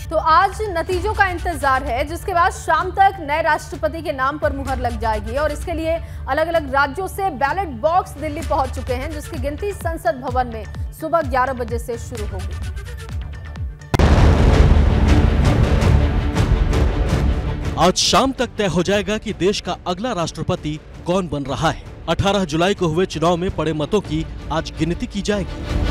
तो आज नतीजों का इंतजार है, जिसके बाद शाम तक नए राष्ट्रपति के नाम पर मुहर लग जाएगी और इसके लिए अलग अलग राज्यों से बैलेट बॉक्स दिल्ली पहुंच चुके हैं, जिसकी गिनती संसद भवन में सुबह 11 बजे से शुरू होगी। आज शाम तक तय हो जाएगा कि देश का अगला राष्ट्रपति कौन बन रहा है। 18 जुलाई को हुए चुनाव में पड़े मतों की आज गिनती की जाएगी।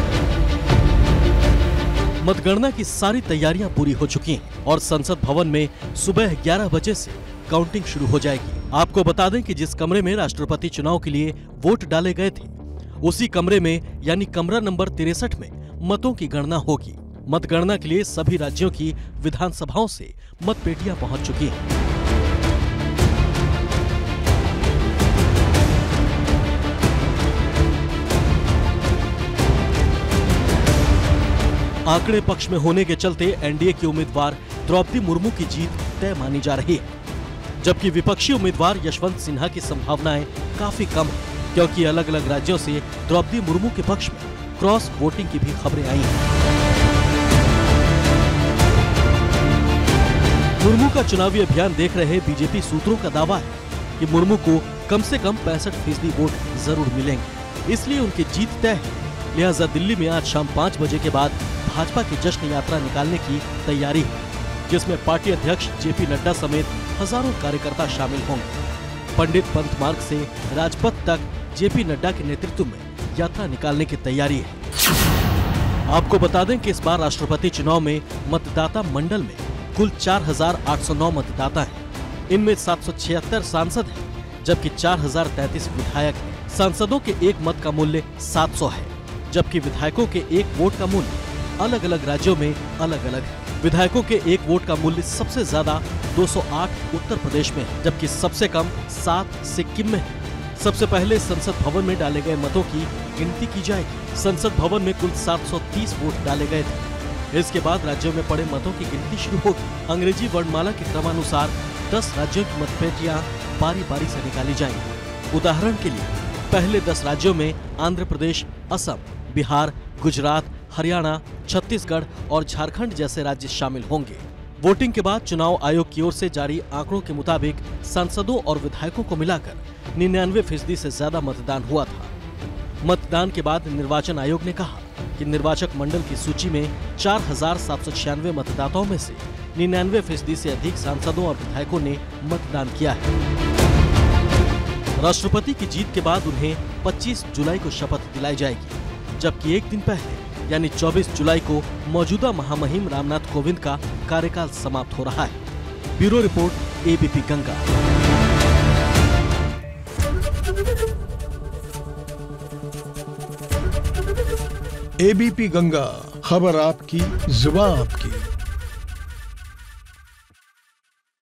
मतगणना की सारी तैयारियां पूरी हो चुकी हैं और संसद भवन में सुबह 11 बजे से काउंटिंग शुरू हो जाएगी। आपको बता दें कि जिस कमरे में राष्ट्रपति चुनाव के लिए वोट डाले गए थे, उसी कमरे में यानी कमरा नंबर 63 में मतों की गणना होगी। मतगणना के लिए सभी राज्यों की विधानसभाओं से मतपेटियां पहुंच चुकी हैं। आंकड़े पक्ष में होने के चलते एनडीए की उम्मीदवार द्रौपदी मुर्मू की जीत तय मानी जा रही है, जबकि विपक्षी उम्मीदवार यशवंत सिन्हा की संभावनाएं काफी कम है, क्योंकि अलग अलग राज्यों से द्रौपदी मुर्मू के पक्ष में क्रॉस वोटिंग की भी खबरें आई हैं। मुर्मू का चुनावी अभियान देख रहे बीजेपी सूत्रों का दावा है कि मुर्मू को कम से कम 65% वोट जरूर मिलेंगे, इसलिए उनकी जीत तय है। लिहाजा दिल्ली में आज शाम 5 बजे के बाद भाजपा की जश्न यात्रा निकालने की तैयारी है, जिसमें पार्टी अध्यक्ष जेपी नड्डा समेत हजारों कार्यकर्ता शामिल होंगे। पंडित पंथ मार्ग से राजपथ तक जेपी नड्डा के नेतृत्व में यात्रा निकालने की तैयारी है। आपको बता दें कि इस बार राष्ट्रपति चुनाव में मतदाता मंडल में कुल 4,809 मतदाता हैं। इनमें 776 सांसद हैं, जबकि 4,033 विधायक हैं। सांसदों के एक मत का मूल्य 700 है, जबकि विधायकों के एक वोट का मूल्य अलग अलग राज्यों में अलग अलग है। विधायकों के एक वोट का मूल्य सबसे ज्यादा 208 उत्तर प्रदेश में है, जबकि सबसे कम 7 सिक्किम में है। सबसे पहले संसद भवन में डाले गए मतों की गिनती की जाएगी। संसद भवन में कुल 730 वोट डाले गए थे। इसके बाद राज्यों में पड़े मतों की गिनती शुरू होगी। अंग्रेजी वर्णमाला के क्रमानुसार 10 राज्यों की मतपेटियां बारी बारी से निकाली जाएंगी। उदाहरण के लिए पहले 10 राज्यों में आंध्र प्रदेश, असम, बिहार, गुजरात, हरियाणा, छत्तीसगढ़ और झारखंड जैसे राज्य शामिल होंगे। वोटिंग के बाद चुनाव आयोग की ओर से जारी आंकड़ों के मुताबिक सांसदों और विधायकों को मिलाकर 99% से ज्यादा मतदान हुआ था। मतदान के बाद निर्वाचन आयोग ने कहा कि निर्वाचक मंडल की सूची में 4,796 मतदाताओं में से 99% से अधिक सांसदों और विधायकों ने मतदान किया है। राष्ट्रपति की जीत के बाद उन्हें 25 जुलाई को शपथ दिलाई जाएगी, जबकि एक दिन पहले यानी 24 जुलाई को मौजूदा महामहिम रामनाथ कोविंद का कार्यकाल समाप्त हो रहा है। Bureau report, ABP Ganga. ABP Ganga, खबर आपकी, जुबान आपकी।